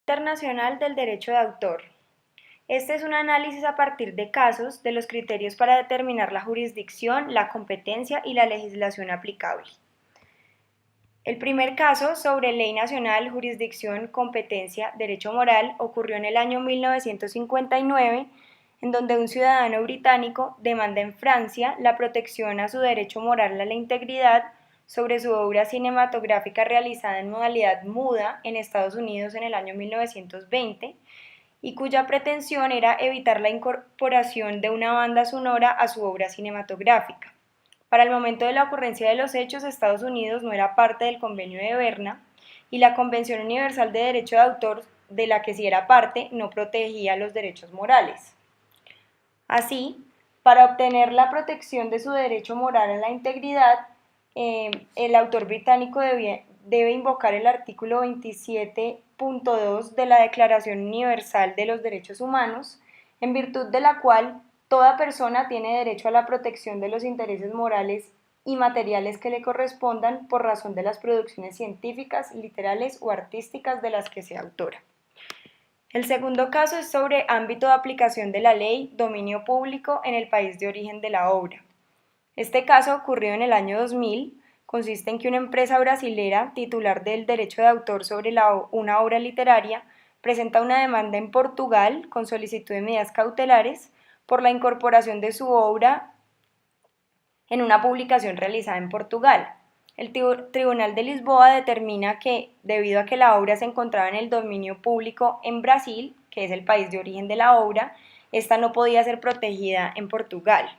Internacional del Derecho de Autor. Este es un análisis a partir de casos de los criterios para determinar la jurisdicción, la competencia y la legislación aplicable. El primer caso sobre ley nacional, jurisdicción, competencia, derecho moral ocurrió en el año 1959, en donde un ciudadano británico demanda en Francia la protección a su derecho moral a la integridad sobre su obra cinematográfica realizada en modalidad muda en Estados Unidos en el año 1920 y cuya pretensión era evitar la incorporación de una banda sonora a su obra cinematográfica. Para el momento de la ocurrencia de los hechos, Estados Unidos no era parte del Convenio de Berna y la Convención Universal de Derecho de Autor, de la que sí era parte, no protegía los derechos morales. Así, para obtener la protección de su derecho moral a la integridad, el autor británico debe invocar el artículo 27.2 de la Declaración Universal de los Derechos Humanos, en virtud de la cual toda persona tiene derecho a la protección de los intereses morales y materiales que le correspondan por razón de las producciones científicas, literales o artísticas de las que sea autora. El segundo caso es sobre ámbito de aplicación de la ley, dominio público en el país de origen de la obra. Este caso, ocurrido en el año 2000, consiste en que una empresa brasilera, titular del derecho de autor sobre una obra literaria, presenta una demanda en Portugal con solicitud de medidas cautelares por la incorporación de su obra en una publicación realizada en Portugal. El Tribunal de Lisboa determina que, debido a que la obra se encontraba en el dominio público en Brasil, que es el país de origen de la obra, esta no podía ser protegida en Portugal.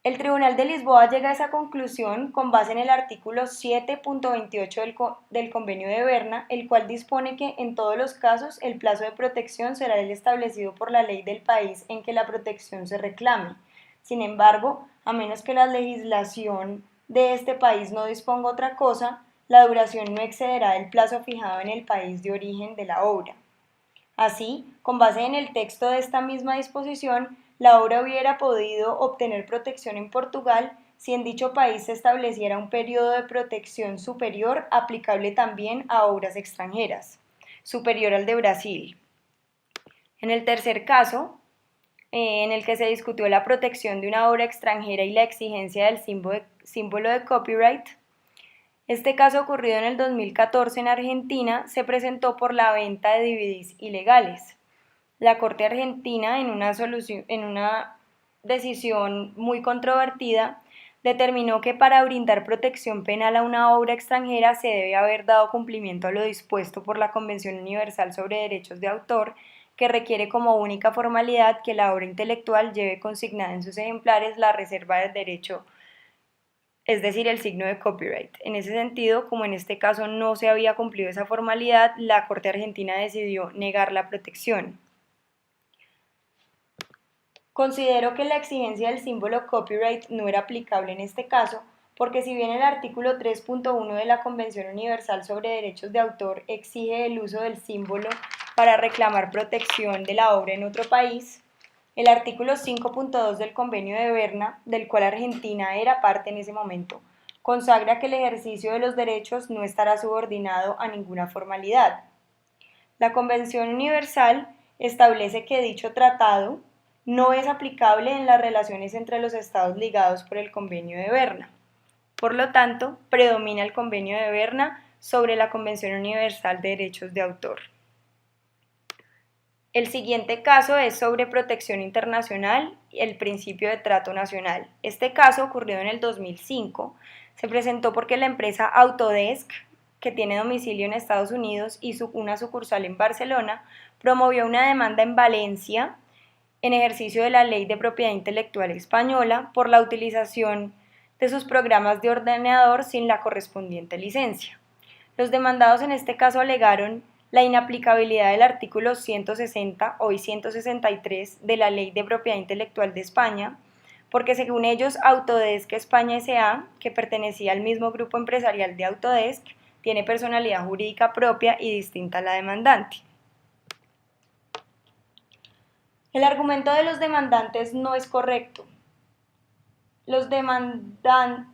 El Tribunal de Lisboa llega a esa conclusión con base en el artículo 7.28 del Convenio de Berna, el cual dispone que en todos los casos el plazo de protección será el establecido por la ley del país en que la protección se reclame. Sin embargo, a menos que la legislación de este país no disponga otra cosa, la duración no excederá el plazo fijado en el país de origen de la obra. Así, con base en el texto de esta misma disposición, la obra hubiera podido obtener protección en Portugal si en dicho país se estableciera un periodo de protección superior aplicable también a obras extranjeras, superior al de Brasil. En el tercer caso, en el que se discutió la protección de una obra extranjera y la exigencia del símbolo de copyright, este caso ocurrido en el 2014 en Argentina se presentó por la venta de DVDs ilegales. La Corte Argentina, en una decisión muy controvertida, determinó que para brindar protección penal a una obra extranjera se debe haber dado cumplimiento a lo dispuesto por la Convención Universal sobre Derechos de Autor, que requiere como única formalidad que la obra intelectual lleve consignada en sus ejemplares la reserva del derecho, es decir, el signo de copyright. En ese sentido, como en este caso no se había cumplido esa formalidad, la Corte Argentina decidió negar la protección. Considero que la exigencia del símbolo copyright no era aplicable en este caso, porque si bien el artículo 3.1 de la Convención Universal sobre Derechos de Autor exige el uso del símbolo para reclamar protección de la obra en otro país, el artículo 5.2 del Convenio de Berna, del cual Argentina era parte en ese momento, consagra que el ejercicio de los derechos no estará subordinado a ninguna formalidad. La Convención Universal establece que dicho tratado no es aplicable en las relaciones entre los estados ligados por el Convenio de Berna. Por lo tanto, predomina el Convenio de Berna sobre la Convención Universal de Derechos de Autor. El siguiente caso es sobre protección internacional y el principio de trato nacional. Este caso, ocurrido en el 2005, se presentó porque la empresa Autodesk, que tiene domicilio en Estados Unidos y una sucursal en Barcelona, promovió una demanda en Valencia en ejercicio de la Ley de Propiedad Intelectual española por la utilización de sus programas de ordenador sin la correspondiente licencia. Los demandados en este caso alegaron la inaplicabilidad del artículo 160, hoy 163, de la Ley de Propiedad Intelectual de España, porque según ellos Autodesk España S.A., que pertenecía al mismo grupo empresarial de Autodesk, tiene personalidad jurídica propia y distinta a la demandante. El argumento de los demandantes no es correcto. De los demandados,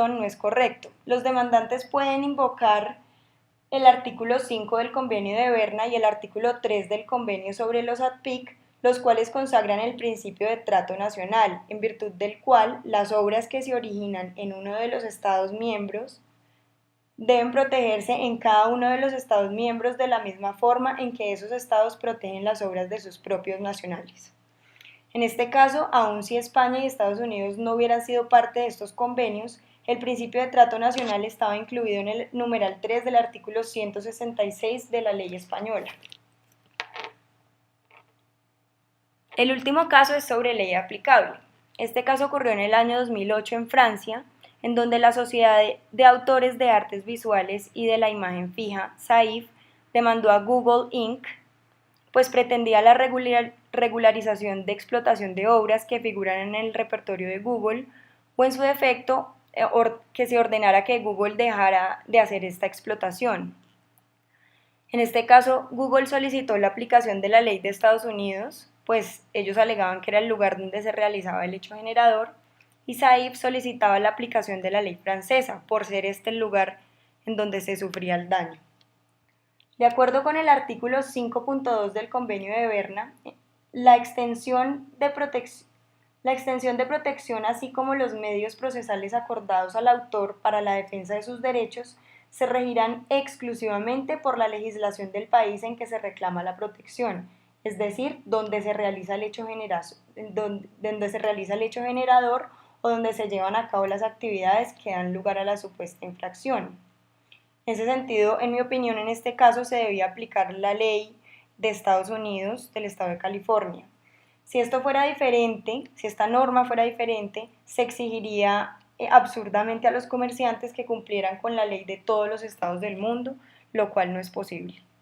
no es correcto. los demandantes pueden invocar el artículo 5 del Convenio de Berna y el artículo 3 del Convenio sobre los ADPIC, los cuales consagran el principio de trato nacional, en virtud del cual las obras que se originan en uno de los Estados miembros deben protegerse en cada uno de los Estados miembros de la misma forma en que esos Estados protegen las obras de sus propios nacionales. En este caso, aun si España y Estados Unidos no hubieran sido parte de estos convenios, el principio de trato nacional estaba incluido en el numeral 3 del artículo 166 de la ley española. El último caso es sobre ley aplicable. Este caso ocurrió en el año 2008 en Francia, en donde la Sociedad de Autores de Artes Visuales y de la Imagen Fija, SAIF, demandó a Google Inc., pues pretendía la regularización de explotación de obras que figuran en el repertorio de Google o en su defecto que se ordenara que Google dejara de hacer esta explotación. En este caso, Google solicitó la aplicación de la ley de Estados Unidos, pues ellos alegaban que era el lugar donde se realizaba el hecho generador, y SAIF solicitaba la aplicación de la ley francesa, por ser este el lugar en donde se sufría el daño. De acuerdo con el artículo 5.2 del Convenio de Berna, la extensión de protección, así como los medios procesales acordados al autor para la defensa de sus derechos, se regirán exclusivamente por la legislación del país en que se reclama la protección, es decir, donde se realiza el hecho generador o donde se llevan a cabo las actividades que dan lugar a la supuesta infracción. En ese sentido, en mi opinión, en este caso se debía aplicar la ley de Estados Unidos, del estado de California. Si esto fuera diferente, si esta norma fuera diferente, se exigiría absurdamente a los comerciantes que cumplieran con la ley de todos los estados del mundo, lo cual no es posible.